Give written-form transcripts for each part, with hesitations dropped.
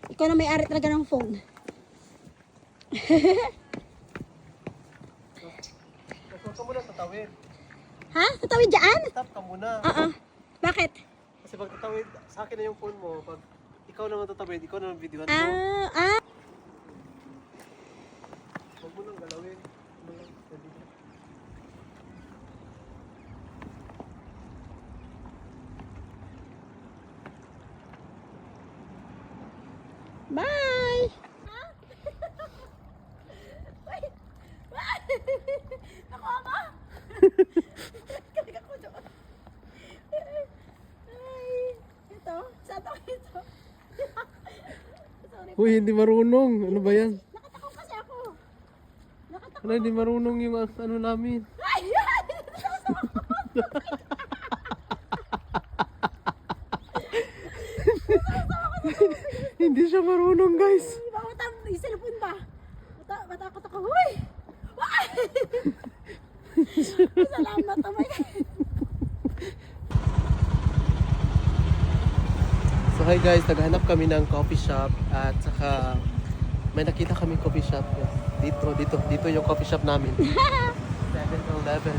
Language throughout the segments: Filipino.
Ikaw na may-ari talaga ng phone. Huwag ka muna tatawid. Ha? Tatawid dyan? Stop ka muna. Oo. Bakit? Kasi pag tatawid, sa akin na yung phone mo. Pag ikaw naman tatawid, ikaw naman videohan mo. Ah. Huwag mo nang galawin. Bye! Ako ama! Kaya ko doon. Ay, ito. Saan to ito? Sorry. Uy, hindi marunong. Ano ba yan? Nakatakot kasi ako. Nakatakot. Wala, hindi marunong yung ano namin. Ay! Hindi siya marunong, guys. Mamatang yung cellphone ba? Matakot ako. Uy! Ay! Salamat. Oh my God. So hi guys, naghanap kami ng coffee shop at saka may nakita kami coffee shop. Dito yung coffee shop namin. 7-Eleven.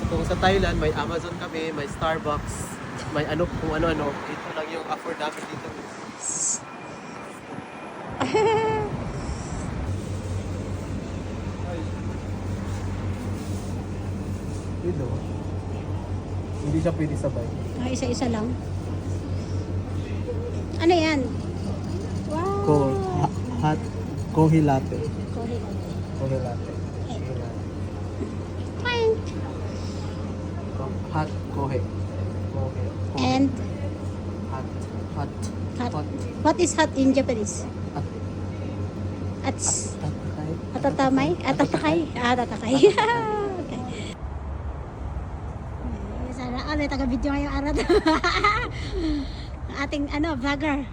Kung sa Thailand, may Amazon kami, may Starbucks, may ano kung ano-ano. Ito lang yung afford namin dito. Dito. Hindi siya pwede sabay. Isa-isa lang. Ano yan? Wow! Hot coffee latte. Kohe. Coffee latte. Fine. Hot coffee. And Hot. hot. What is hot in Japanese? Ats. Atatamay? Atatakay? Atatakay. Okay. Sana ano, taga-video ngayong araw. Ating vlogger.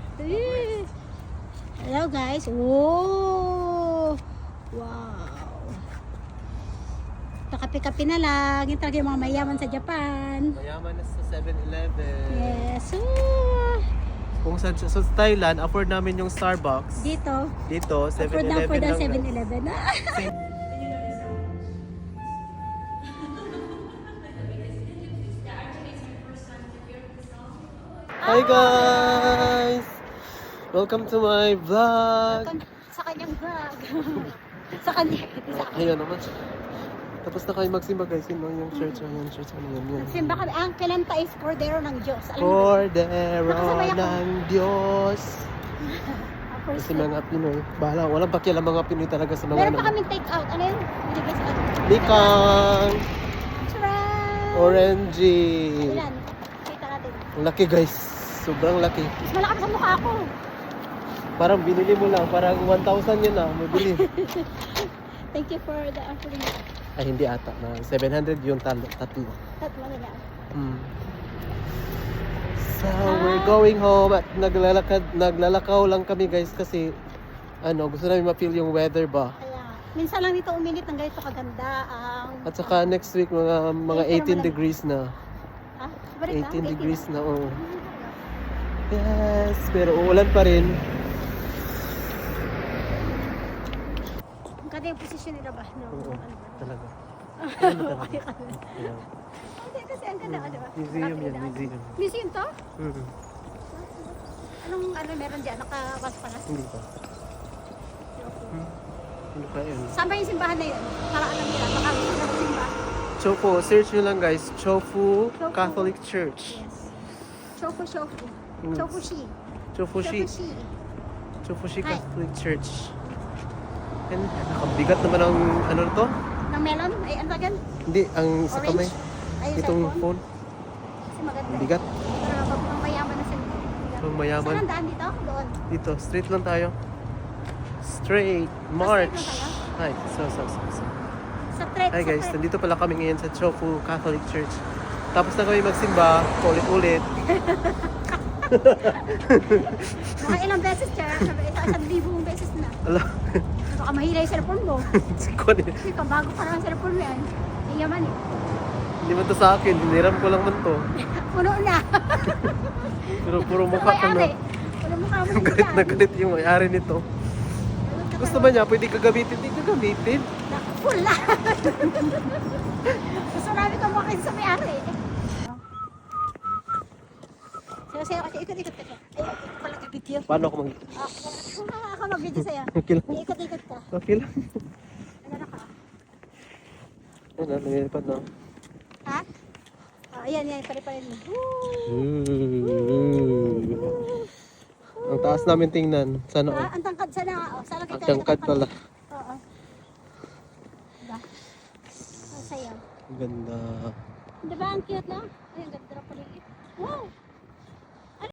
Hello guys. Whoa! Wow. Pakapi-kapi na lang. Yung talaga yung mga mayaman sa Japan. Mayaman na sa 7-Eleven. Yes. Kung sa Thailand, afford namin yung Starbucks. Dito. Dito, 7-Eleven For the lang. 7-Eleven. Hi guys! Welcome to my vlog! Sa kanyang vlog. Sa kanya. Ayan naman. Tapos na kayo magsimba guys. Yun lang yung church. Ayan, church. Ano yun? Simba kami. Ang kilanta is Cordero ng Diyos. Alam mo ba? Cordero Nakasabay ako. ng Diyos. First Kasi mga Pinoy. Bahala. Walang pakialam mga Pinoy talaga sa mga meron pa kaming take out. Ano yun? Binigay sa atin. Likang! Tara! Orangey! Ilan? Kita natin. Ang laki guys. Sobrang laki. Mas malaki sa mukha ko. Parang binili mo lang. Parang 1,000 yun mabili. Thank you for the offering. Ay hindi ata. Na 700 yung tatlo. Tatlo na lang. So we're going home at naglalakaw lang kami guys kasi gusto namin ma-feel yung weather ba. Kaya, minsan lang dito uminit ng ganito kaganda. At saka next week mga 18 degrees na. Ha? Balik 18 degrees na, oo. Yes, pero uulan pa rin. Ang ganda yung posisyon nila ba? No, Oo, ano ba? talaga. Okay. Hindi kasi ang ganda, di ba? Museum yan, museum. Museum to? Mhm. Anong meron dyan? Nakawas pa na? Hindi pa. Ano pa yun? Saan ba yung simbahan na yun? Para alam nila, baka simba. Chofu, search nyo lang guys. Chofu Chofu. Catholic Church. Yes. Chofu. Mm. Chofushi. Chofushi. Chofushi Hi. Catholic Church. And nakabigat naman ang ano to? Ng melon? Ay, ano agad? Hindi, ang sa Orange? kamay. Ay, yung Itong cellphone? phone. Kasi maganda. Ang bigat. Pero pag mga mayaman na sila. Ang mayaman. Saan ang daan dito? Doon. Dito, straight lang tayo. Straight. March. Straight lang Hi. So. Sa thread. Hi guys, nandito pala kami ngayon sa Chofu Catholic Church. Tapos na kami magsimba, ulit-ulit. Mga ilang beses siya. Isang libong beses na. Ala, Baka mahila yung cellphone mo. si Con eh. Kasi bago pa naman cellphone mo yan. Ang yaman eh. Hindi man to sa akin, hiniram ko lang man to. Puno na. Pero puro mukha ka na. Puno Alam mo kamo Galit na galit yung may-ari nito. Gusto ba niya? Pwede kagamitin. Hindi kagamitin. Full na. Gusto namin kumakin sa may-ari. Sayo kasi ikot-ikot ka. Ay, pala ka-video. Paano ako mag... Ako mag-video sa'yo. Okay lang. Ikot-ikot ka. Okay lang. Ano na ka? Yan na, lumilipad na. Ha? Ayan, pare-pare mo. Ang taas namin tingnan. Sana oh. Ang tangkad sana. Sana Ang tangkad pala. Oo. Diba? Ang sayo. Ang ganda. Diba ang cute no? Ay, ang ganda na paligid. Wow!